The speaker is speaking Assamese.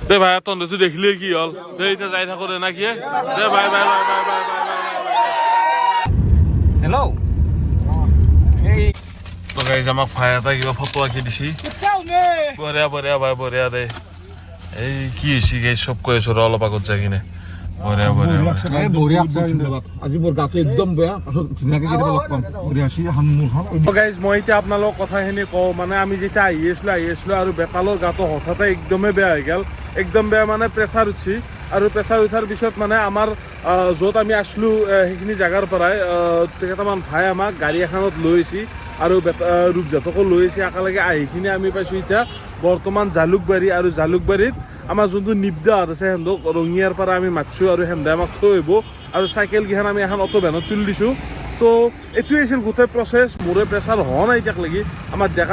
দে ভাই তন্দেতো দেখিলে কি হল দে এতিয়া যাই থাকো দে না কি দে bye bye bye bye bye hello' তো গাইজ আমাক ভাই এটা কিবা ফটো আঁকি দিছি বঢ়িয়া বঢ়িয়া ভাই বঢ়িয়া দে এই কি হৈছে গাইজ চব কৈ আছো অলপ আগত যাই কিনে বঢ়িয়া বঢ়িয়া আজি মোৰ গাটো একদম বেয়া ধুনীয়াকে কেতিয়াবা লগ পাম গাইজ মই এতিয়া আপোনালোকক কথাখিনি কওঁ মানে আমি যেতিয়া আহি আছিলো আৰু বেতালৰ গাটো হঠাতে একদমেই বেয়া হৈ গ'ল একদম বেয়া মানে প্ৰেছাৰ উঠছি আৰু প্ৰেছাৰ উঠাৰ পিছত মানে আমাৰ য'ত আমি আছিলোঁ সেইখিনি জেগাৰ পৰাই কেইটামান ভাই আমাক গাড়ী এখনত লৈ আহিছে আৰু ৰূপজাতকো লৈ আহিছে একেলগে আহি কিনে আমি পাইছোঁ এতিয়া বৰ্তমান জালুকবাৰী আৰু জালুকবাৰীত আমাৰ যোনটো নিবদাহঁত আছে সিহঁতক ৰঙিয়াৰ পৰা আমি মাতিছোঁ আৰু সিহঁতে আমাক থৈ আহিব আৰু চাইকেলকেইখন আমি এখন অটো ভেনত তুলি দিছোঁ তো এইটোৱেই আছিল গোটেই প্ৰচেছ মোৰে প্ৰেছাৰ হোৱা নাই এতিয়ালৈকে আমাৰ ডেকা